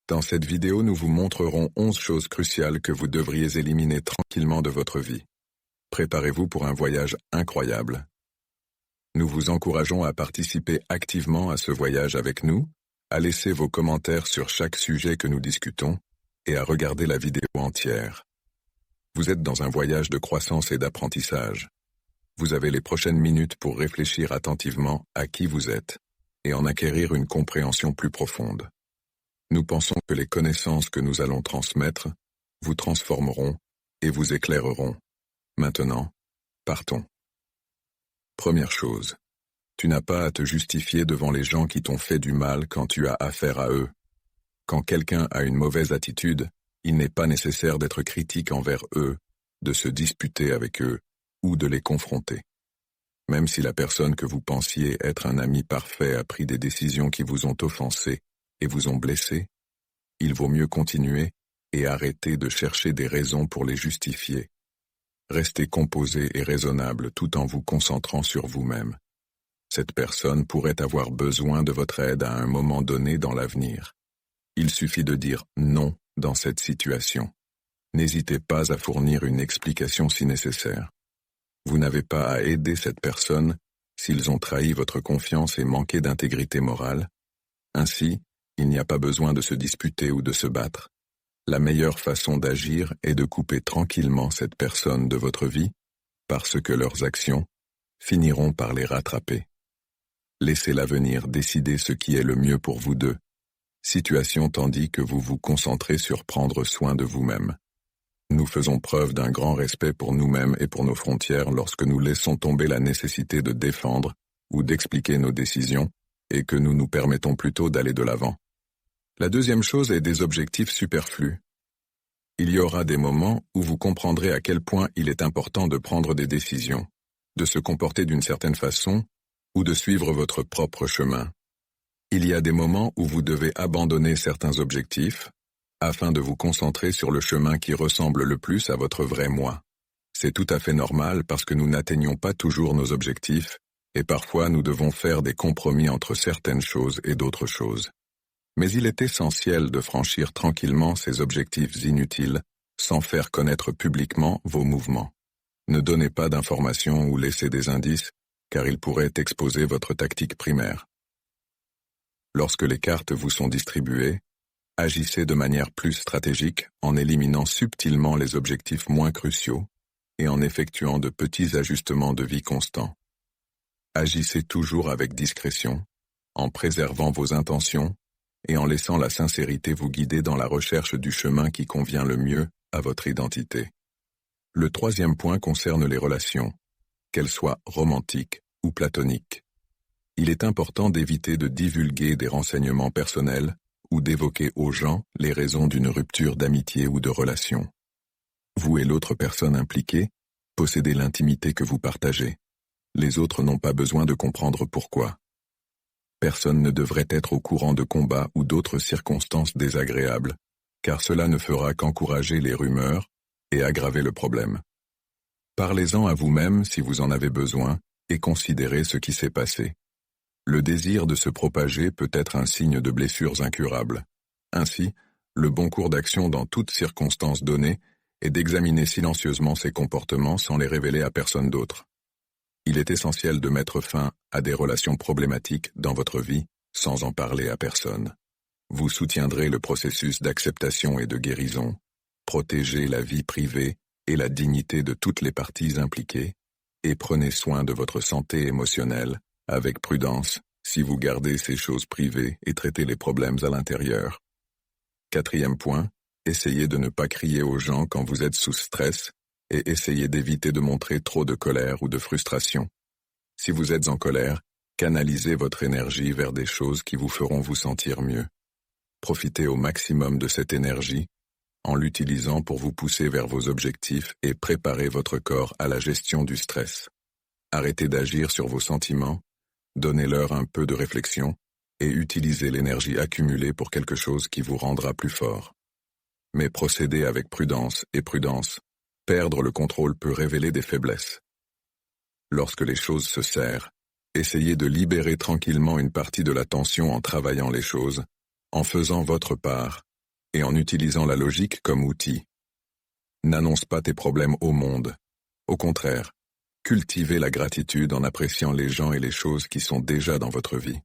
Dans cette vidéo, nous vous montrerons 11 choses cruciales que vous devriez éliminer tranquillement de votre vie. Préparez-vous pour un voyage incroyable. Nous vous encourageons à participer activement à ce voyage avec nous, à laisser vos commentaires sur chaque sujet que nous discutons et à regarder la vidéo entière. Vous êtes dans un voyage de croissance et d'apprentissage. Vous avez les prochaines minutes pour réfléchir attentivement à qui vous êtes et en acquérir une compréhension plus profonde. Nous pensons que les connaissances que nous allons transmettre vous transformeront et vous éclaireront. Maintenant, partons. Première chose, tu n'as pas à te justifier devant les gens qui t'ont fait du mal quand tu as affaire à eux. Quand quelqu'un a une mauvaise attitude, il n'est pas nécessaire d'être critique envers eux, de se disputer avec eux ou de les confronter. Même si la personne que vous pensiez être un ami parfait a pris des décisions qui vous ont offensé et vous ont blessé, il vaut mieux continuer et arrêter de chercher des raisons pour les justifier. Restez composé et raisonnable tout en vous concentrant sur vous-même. Cette personne pourrait avoir besoin de votre aide à un moment donné dans l'avenir. Il suffit de dire non dans cette situation. N'hésitez pas à fournir une explication si nécessaire. Vous n'avez pas à aider cette personne s'ils ont trahi votre confiance et manqué d'intégrité morale. Ainsi, il n'y a pas besoin de se disputer ou de se battre. La meilleure façon d'agir est de couper tranquillement cette personne de votre vie, parce que leurs actions finiront par les rattraper. Laissez l'avenir décider ce qui est le mieux pour vous deux. Situation tandis que vous vous concentrez sur prendre soin de vous-même. Nous faisons preuve d'un grand respect pour nous-mêmes et pour nos frontières lorsque nous laissons tomber la nécessité de défendre ou d'expliquer nos décisions et que nous nous permettons plutôt d'aller de l'avant. La deuxième chose est des objectifs superflus. Il y aura des moments où vous comprendrez à quel point il est important de prendre des décisions, de se comporter d'une certaine façon ou de suivre votre propre chemin. Il y a des moments où vous devez abandonner certains objectifs afin de vous concentrer sur le chemin qui ressemble le plus à votre vrai moi. C'est tout à fait normal parce que nous n'atteignons pas toujours nos objectifs et parfois nous devons faire des compromis entre certaines choses et d'autres choses. Mais il est essentiel de franchir tranquillement ces objectifs inutiles sans faire connaître publiquement vos mouvements. Ne donnez pas d'informations ou laissez des indices, car ils pourraient exposer votre tactique primaire. Lorsque les cartes vous sont distribuées, agissez de manière plus stratégique en éliminant subtilement les objectifs moins cruciaux et en effectuant de petits ajustements de vie constants. Agissez toujours avec discrétion, en préservant vos intentions et en laissant la sincérité vous guider dans la recherche du chemin qui convient le mieux à votre identité. Le troisième point concerne les relations, qu'elles soient romantiques ou platoniques. Il est important d'éviter de divulguer des renseignements personnels ou d'évoquer aux gens les raisons d'une rupture d'amitié ou de relation. Vous et l'autre personne impliquée possédez l'intimité que vous partagez. Les autres n'ont pas besoin de comprendre pourquoi. Personne ne devrait être au courant de combats ou d'autres circonstances désagréables, car cela ne fera qu'encourager les rumeurs et aggraver le problème. Parlez-en à vous-même si vous en avez besoin et considérez ce qui s'est passé. Le désir de se propager peut être un signe de blessures incurables. Ainsi, le bon cours d'action dans toutes circonstances données est d'examiner silencieusement ses comportements sans les révéler à personne d'autre. Il est essentiel de mettre fin à des relations problématiques dans votre vie sans en parler à personne. Vous soutiendrez le processus d'acceptation et de guérison, protégez la vie privée et la dignité de toutes les parties impliquées, et prenez soin de votre santé émotionnelle avec prudence si vous gardez ces choses privées et traitez les problèmes à l'intérieur. Quatrième point, essayez de ne pas crier aux gens quand vous êtes sous stress et essayez d'éviter de montrer trop de colère ou de frustration. Si vous êtes en colère, canalisez votre énergie vers des choses qui vous feront vous sentir mieux. Profitez au maximum de cette énergie en l'utilisant pour vous pousser vers vos objectifs et préparer votre corps à la gestion du stress. Arrêtez d'agir sur vos sentiments, donnez-leur un peu de réflexion et utilisez l'énergie accumulée pour quelque chose qui vous rendra plus fort. Mais procédez avec prudence et prudence. Perdre le contrôle peut révéler des faiblesses. Lorsque les choses se serrent, essayez de libérer tranquillement une partie de la tension en travaillant les choses, en faisant votre part et en utilisant la logique comme outil. N'annonce pas tes problèmes au monde. Au contraire, cultivez la gratitude en appréciant les gens et les choses qui sont déjà dans votre vie.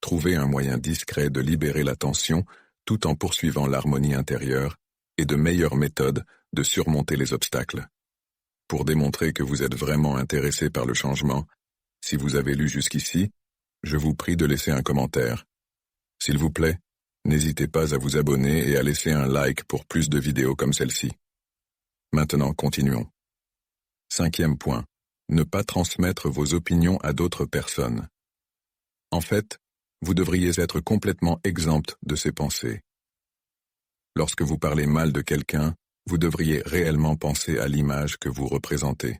Trouvez un moyen discret de libérer la tension tout en poursuivant l'harmonie intérieure et de meilleures méthodes de surmonter les obstacles. Pour démontrer que vous êtes vraiment intéressé par le changement, si vous avez lu jusqu'ici, je vous prie de laisser un commentaire. S'il vous plaît, n'hésitez pas à vous abonner et à laisser un like pour plus de vidéos comme celle-ci. Maintenant, continuons. 5e point. Ne pas transmettre vos opinions à d'autres personnes. En fait, vous devriez être complètement exempt de ces pensées. Lorsque vous parlez mal de quelqu'un, vous devriez réellement penser à l'image que vous représentez.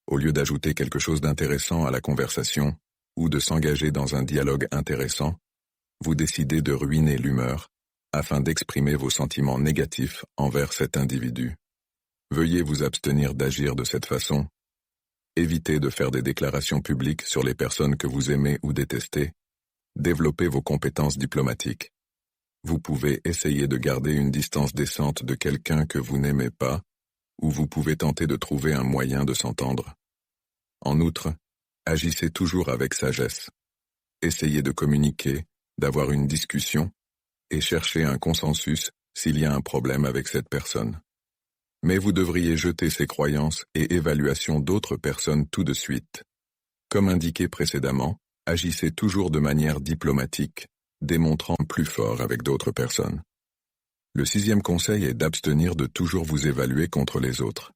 Au lieu d'ajouter quelque chose d'intéressant à la conversation, ou de s'engager dans un dialogue intéressant, vous décidez de ruiner l'humeur, afin d'exprimer vos sentiments négatifs envers cet individu. Veuillez vous abstenir d'agir de cette façon. Évitez de faire des déclarations publiques sur les personnes que vous aimez ou détestez. Développez vos compétences diplomatiques. Vous pouvez essayer de garder une distance décente de quelqu'un que vous n'aimez pas, ou vous pouvez tenter de trouver un moyen de s'entendre. En outre, agissez toujours avec sagesse. Essayez de communiquer, d'avoir une discussion, et cherchez un consensus s'il y a un problème avec cette personne. Mais vous devriez jeter ces croyances et évaluations d'autres personnes tout de suite. Comme indiqué précédemment, agissez toujours de manière diplomatique, démontrant plus fort avec d'autres personnes. Le 6e conseil est d'abstenir de toujours vous évaluer contre les autres.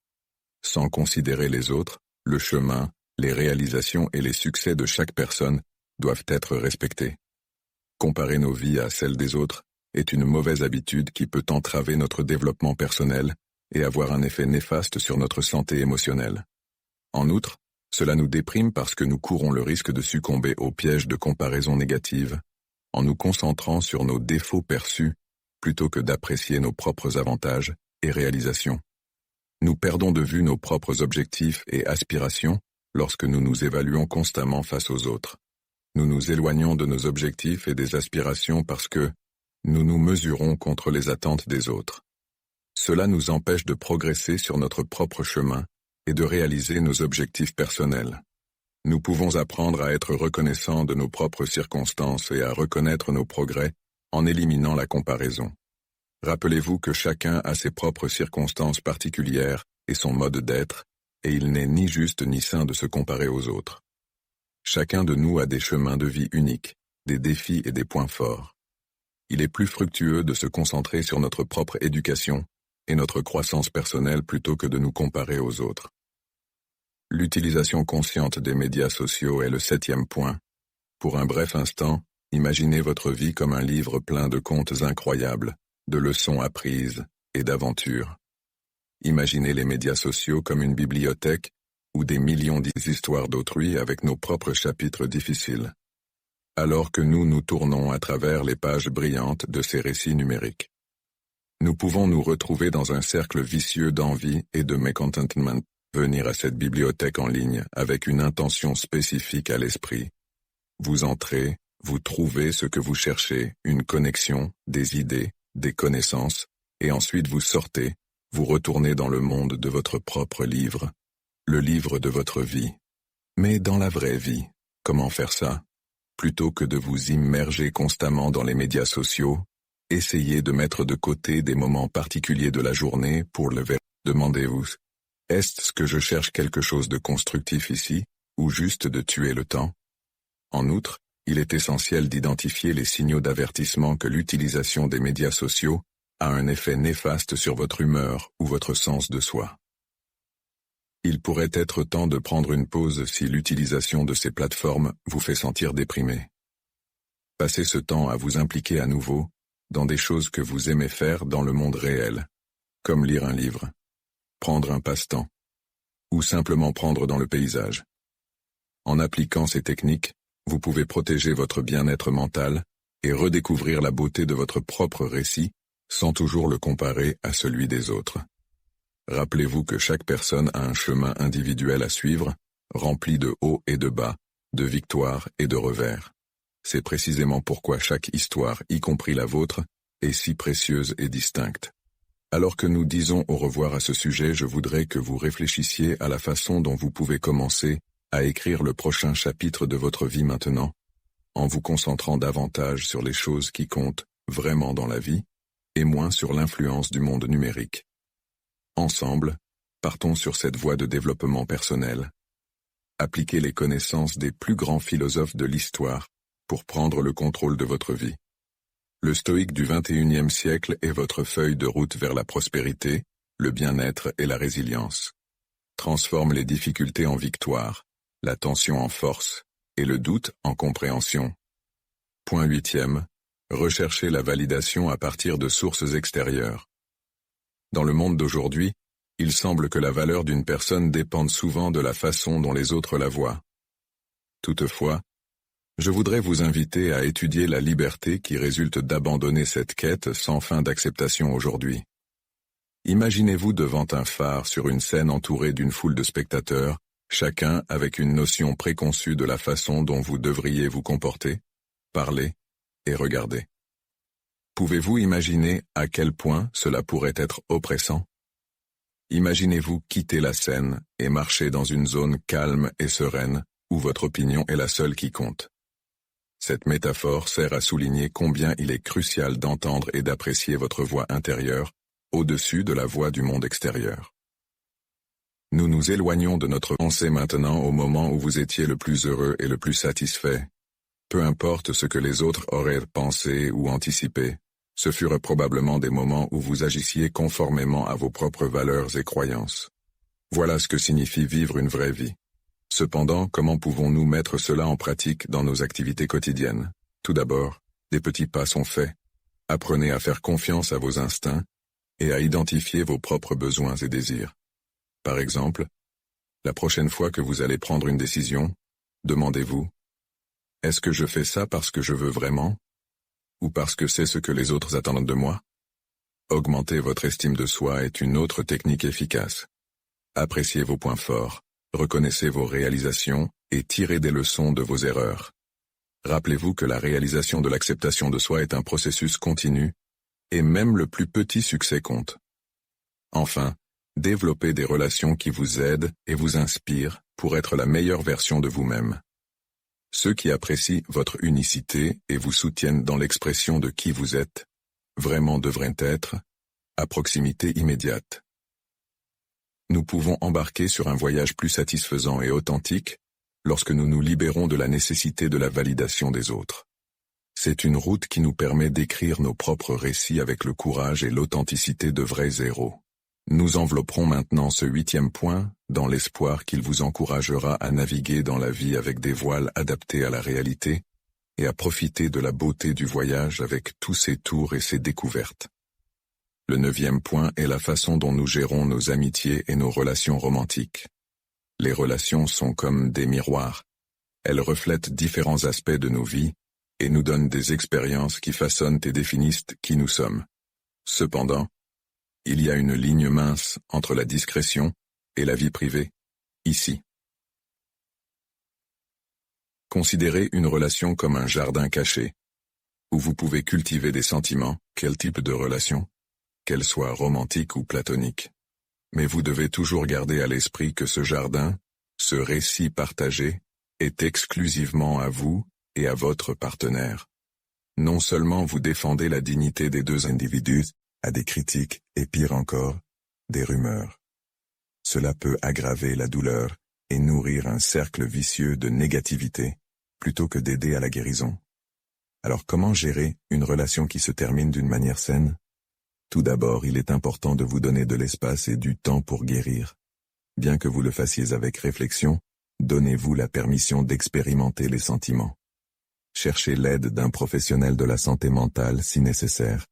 Sans considérer les autres, le chemin, les réalisations et les succès de chaque personne doivent être respectés. Comparer nos vies à celles des autres est une mauvaise habitude qui peut entraver notre développement personnel et avoir un effet néfaste sur notre santé émotionnelle. En outre, cela nous déprime parce que nous courons le risque de succomber au piège de comparaison négative, en nous concentrant sur nos défauts perçus plutôt que d'apprécier nos propres avantages et réalisations. Nous perdons de vue nos propres objectifs et aspirations lorsque nous nous évaluons constamment face aux autres. Nous nous éloignons de nos objectifs et des aspirations parce que nous nous mesurons contre les attentes des autres. Cela nous empêche de progresser sur notre propre chemin et de réaliser nos objectifs personnels. Nous pouvons apprendre à être reconnaissants de nos propres circonstances et à reconnaître nos progrès en éliminant la comparaison. Rappelez-vous que chacun a ses propres circonstances particulières et son mode d'être, et il n'est ni juste ni sain de se comparer aux autres. Chacun de nous a des chemins de vie uniques, des défis et des points forts. Il est plus fructueux de se concentrer sur notre propre éducation et notre croissance personnelle plutôt que de nous comparer aux autres. L'utilisation consciente des médias sociaux est le 7e point. Pour un bref instant, imaginez votre vie comme un livre plein de contes incroyables, de leçons apprises et d'aventures. Imaginez les médias sociaux comme une bibliothèque ou des millions d'histoires d'autrui avec nos propres chapitres difficiles. Alors que nous nous tournons à travers les pages brillantes de ces récits numériques. Nous pouvons nous retrouver dans un cercle vicieux d'envie et de mécontentement, venir à cette bibliothèque en ligne avec une intention spécifique à l'esprit. Vous entrez, vous trouvez ce que vous cherchez, une connexion, des idées, des connaissances, et ensuite vous sortez, vous retournez dans le monde de votre propre livre, le livre de votre vie. Mais dans la vraie vie, comment faire ça? Plutôt que de vous immerger constamment dans les médias sociaux, essayez de mettre de côté des moments particuliers de la journée pour le ver. Demandez-vous, est-ce que je cherche quelque chose de constructif ici, ou juste de tuer le temps? En outre, il est essentiel d'identifier les signaux d'avertissement que l'utilisation des médias sociaux a un effet néfaste sur votre humeur ou votre sens de soi. Il pourrait être temps de prendre une pause si l'utilisation de ces plateformes vous fait sentir déprimé. Passez ce temps à vous impliquer à nouveau dans des choses que vous aimez faire dans le monde réel, comme lire un livre, prendre un passe-temps, ou simplement prendre dans le paysage. En appliquant ces techniques, vous pouvez protéger votre bien-être mental et redécouvrir la beauté de votre propre récit sans toujours le comparer à celui des autres. Rappelez-vous que chaque personne a un chemin individuel à suivre, rempli de hauts et de bas, de victoires et de revers. C'est précisément pourquoi chaque histoire, y compris la vôtre, est si précieuse et distincte. Alors que nous disons au revoir à ce sujet, je voudrais que vous réfléchissiez à la façon dont vous pouvez commencer à écrire le prochain chapitre de votre vie maintenant, en vous concentrant davantage sur les choses qui comptent vraiment dans la vie, et moins sur l'influence du monde numérique. Ensemble, partons sur cette voie de développement personnel. Appliquez les connaissances des plus grands philosophes de l'histoire pour prendre le contrôle de votre vie. Le stoïque du XXIe siècle est votre feuille de route vers la prospérité, le bien-être et la résilience. Transforme les difficultés en victoire, la tension en force et le doute en compréhension. Point 8e. Recherchez la validation à partir de sources extérieures. Dans le monde d'aujourd'hui, il semble que la valeur d'une personne dépende souvent de la façon dont les autres la voient. Toutefois, je voudrais vous inviter à étudier la liberté qui résulte d'abandonner cette quête sans fin d'acceptation aujourd'hui. Imaginez-vous devant un phare sur une scène entourée d'une foule de spectateurs, chacun avec une notion préconçue de la façon dont vous devriez vous comporter, parler et regarder. Pouvez-vous imaginer à quel point cela pourrait être oppressant? Imaginez-vous quitter la scène et marcher dans une zone calme et sereine où votre opinion est la seule qui compte. Cette métaphore sert à souligner combien il est crucial d'entendre et d'apprécier votre voix intérieure au-dessus de la voix du monde extérieur. Nous nous éloignons de notre pensée maintenant au moment où vous étiez le plus heureux et le plus satisfait. Peu importe ce que les autres auraient pensé ou anticipé, ce furent probablement des moments où vous agissiez conformément à vos propres valeurs et croyances. Voilà ce que signifie vivre une vraie vie. Cependant, comment pouvons-nous mettre cela en pratique dans nos activités quotidiennes? Tout d'abord, des petits pas sont faits. Apprenez à faire confiance à vos instincts et à identifier vos propres besoins et désirs. Par exemple, la prochaine fois que vous allez prendre une décision, demandez-vous: est-ce que je fais ça parce que je veux vraiment? Ou parce que c'est ce que les autres attendent de moi? Augmenter votre estime de soi est une autre technique efficace. Appréciez vos points forts, reconnaissez vos réalisations et tirez des leçons de vos erreurs. Rappelez-vous que la réalisation de l'acceptation de soi est un processus continu, et même le plus petit succès compte. Enfin, développez des relations qui vous aident et vous inspirent pour être la meilleure version de vous-même. Ceux qui apprécient votre unicité et vous soutiennent dans l'expression de qui vous êtes, vraiment devraient être à proximité immédiate. Nous pouvons embarquer sur un voyage plus satisfaisant et authentique lorsque nous nous libérons de la nécessité de la validation des autres. C'est une route qui nous permet d'écrire nos propres récits avec le courage et l'authenticité de vrais héros. Nous envelopperons maintenant ce 8e point dans l'espoir qu'il vous encouragera à naviguer dans la vie avec des voiles adaptés à la réalité et à profiter de la beauté du voyage avec tous ses tours et ses découvertes. Le 9e point est la façon dont nous gérons nos amitiés et nos relations romantiques. Les relations sont comme des miroirs. Elles reflètent différents aspects de nos vies et nous donnent des expériences qui façonnent et définissent qui nous sommes. Cependant, il y a une ligne mince entre la discrétion et la vie privée, ici. Considérez une relation comme un jardin caché, où vous pouvez cultiver des sentiments. Quel type de relation? Qu'elle soit romantique ou platonique. Mais vous devez toujours garder à l'esprit que ce jardin, ce récit partagé, est exclusivement à vous et à votre partenaire. Non seulement vous défendez la dignité des deux individus, à des critiques et pire encore, des rumeurs. Cela peut aggraver la douleur et nourrir un cercle vicieux de négativité, plutôt que d'aider à la guérison. Alors comment gérer une relation qui se termine d'une manière saine? Tout d'abord, il est important de vous donner de l'espace et du temps pour guérir. Bien que vous le fassiez avec réflexion, donnez-vous la permission d'expérimenter les sentiments. Cherchez l'aide d'un professionnel de la santé mentale si nécessaire.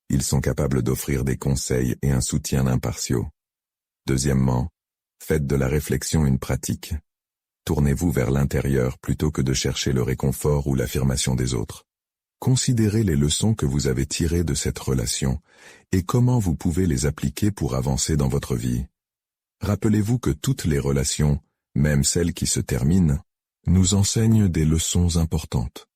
Ils sont capables d'offrir des conseils et un soutien impartiaux. Deuxièmement, faites de la réflexion une pratique. Tournez-vous vers l'intérieur plutôt que de chercher le réconfort ou l'affirmation des autres. Considérez les leçons que vous avez tirées de cette relation et comment vous pouvez les appliquer pour avancer dans votre vie. Rappelez-vous que toutes les relations, même celles qui se terminent, nous enseignent des leçons importantes.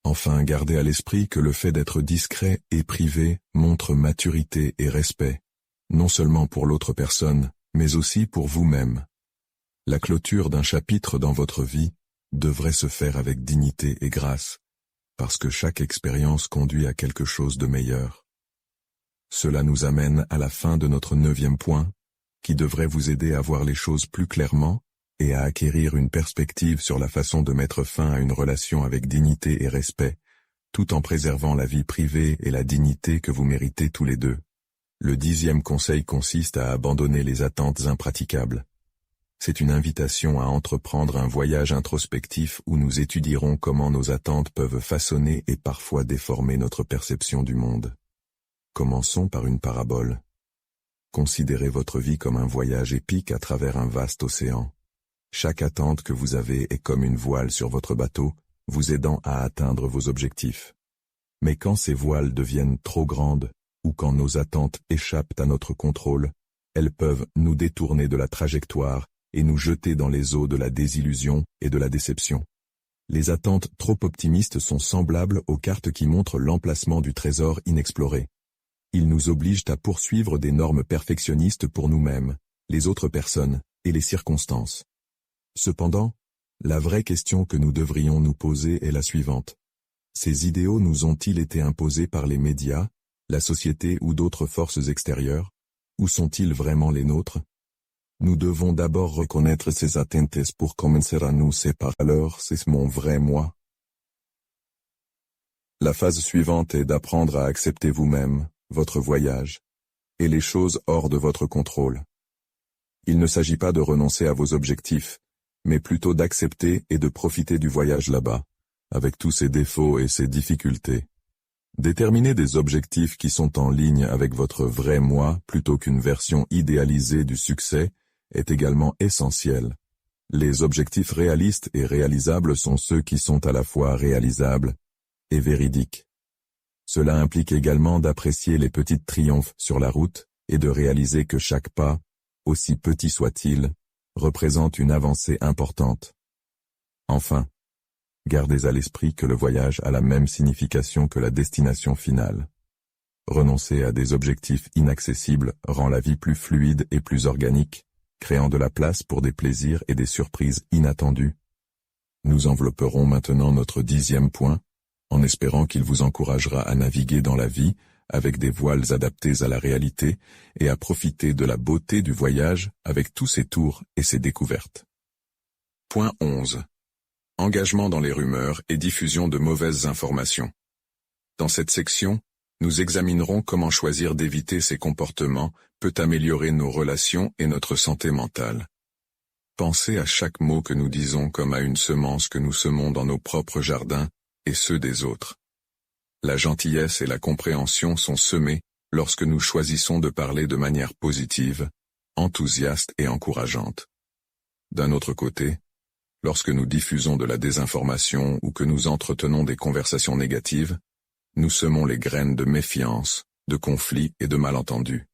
Enfin, gardez à l'esprit que le fait d'être discret et privé montre maturité et respect, non seulement pour l'autre personne, mais aussi pour vous-même. La clôture d'un chapitre dans votre vie devrait se faire avec dignité et grâce, parce que chaque expérience conduit à quelque chose de meilleur. Cela nous amène à la fin de notre 9e point, qui devrait vous aider à voir les choses plus clairement et à acquérir une perspective sur la façon de mettre fin à une relation avec dignité et respect, tout en préservant la vie privée et la dignité que vous méritez tous les deux. Le 10e conseil consiste à abandonner les attentes impraticables. C'est une invitation à entreprendre un voyage introspectif où nous étudierons comment nos attentes peuvent façonner et parfois déformer notre perception du monde. Commençons par une parabole. Considérez votre vie comme un voyage épique à travers un vaste océan. Chaque attente que vous avez est comme une voile sur votre bateau, vous aidant à atteindre vos objectifs. Mais quand ces voiles deviennent trop grandes, ou quand nos attentes échappent à notre contrôle, elles peuvent nous détourner de la trajectoire et nous jeter dans les eaux de la désillusion et de la déception. Les attentes trop optimistes sont semblables aux cartes qui montrent l'emplacement du trésor inexploré. Ils nous obligent à poursuivre des normes perfectionnistes pour nous-mêmes, les autres personnes et les circonstances. Cependant, la vraie question que nous devrions nous poser est la suivante. Ces idéaux nous ont-ils été imposés par les médias, la société ou d'autres forces extérieures, ou sont-ils vraiment les nôtres? Nous devons d'abord reconnaître ces attentes pour commencer à nous séparer. Alors, c'est mon vrai moi. La phase suivante est d'apprendre à accepter vous-même, votre voyage, et les choses hors de votre contrôle. Il ne s'agit pas de renoncer à vos objectifs, mais plutôt d'accepter et de profiter du voyage là-bas, avec tous ses défauts et ses difficultés. Déterminer des objectifs qui sont en ligne avec votre vrai moi plutôt qu'une version idéalisée du succès est également essentiel. Les objectifs réalistes et réalisables sont ceux qui sont à la fois réalisables et véridiques. Cela implique également d'apprécier les petits triomphes sur la route et de réaliser que chaque pas, aussi petit soit-il, représente une avancée importante. Enfin, gardez à l'esprit que le voyage a la même signification que la destination finale. Renoncer à des objectifs inaccessibles rend la vie plus fluide et plus organique, créant de la place pour des plaisirs et des surprises inattendues. Nous envelopperons maintenant notre 10e point, en espérant qu'il vous encouragera à naviguer dans la vie avec des voiles adaptées à la réalité et à profiter de la beauté du voyage avec tous ses tours et ses découvertes. Point 11. Engagement dans les rumeurs et diffusion de mauvaises informations. Dans cette section, nous examinerons comment choisir d'éviter ces comportements peut améliorer nos relations et notre santé mentale. Pensez à chaque mot que nous disons comme à une semence que nous semons dans nos propres jardins et ceux des autres. La gentillesse et la compréhension sont semées lorsque nous choisissons de parler de manière positive, enthousiaste et encourageante. D'un autre côté, lorsque nous diffusons de la désinformation ou que nous entretenons des conversations négatives, nous semons les graines de méfiance, de conflits et de malentendus.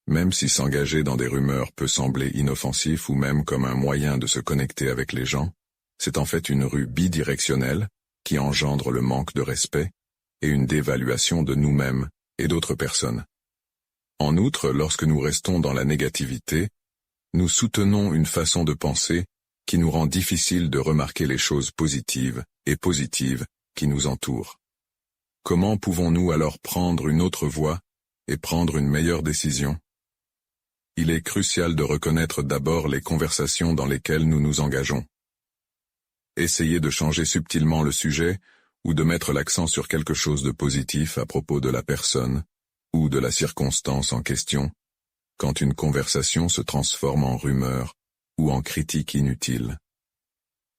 Même si s'engager dans des rumeurs peut sembler inoffensif ou même comme un moyen de se connecter avec les gens, c'est en fait une rue bidirectionnelle qui engendre le manque de respect et une dévaluation de nous-mêmes et d'autres personnes. En outre, lorsque nous restons dans la négativité, nous soutenons une façon de penser qui nous rend difficile de remarquer les choses positives et positives qui nous entourent. Comment pouvons-nous alors prendre une autre voie et prendre une meilleure décision? Il est crucial de reconnaître d'abord les conversations dans lesquelles nous nous engageons. Essayez de changer subtilement le sujet ou de mettre l'accent sur quelque chose de positif à propos de la personne ou de la circonstance en question, quand une conversation se transforme en rumeur ou en critique inutile.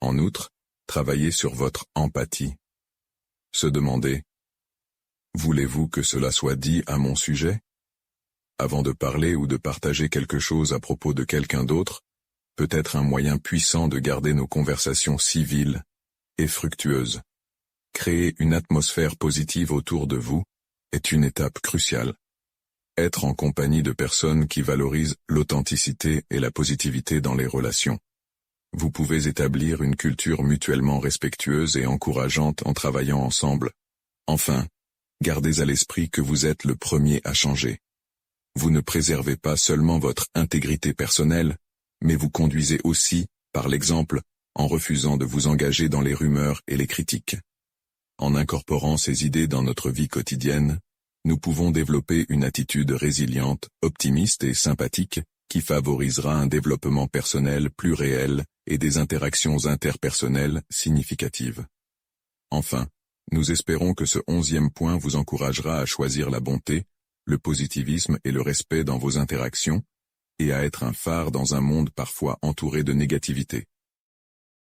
En outre, travaillez sur votre empathie. Se demander « Voulez-vous que cela soit dit à mon sujet ?» Avant de parler ou de partager quelque chose à propos de quelqu'un d'autre, peut être un moyen puissant de garder nos conversations civiles et fructueuses. Créer une atmosphère positive autour de vous est une étape cruciale. Être en compagnie de personnes qui valorisent l'authenticité et la positivité dans les relations. Vous pouvez établir une culture mutuellement respectueuse et encourageante en travaillant ensemble. Enfin, gardez à l'esprit que vous êtes le premier à changer. Vous ne préservez pas seulement votre intégrité personnelle, mais vous conduisez aussi, par l'exemple, en refusant de vous engager dans les rumeurs et les critiques. En incorporant ces idées dans notre vie quotidienne, nous pouvons développer une attitude résiliente, optimiste et sympathique, qui favorisera un développement personnel plus réel et des interactions interpersonnelles significatives. Enfin, nous espérons que ce 11e point vous encouragera à choisir la bonté, le positivisme et le respect dans vos interactions, et à être un phare dans un monde parfois entouré de négativité.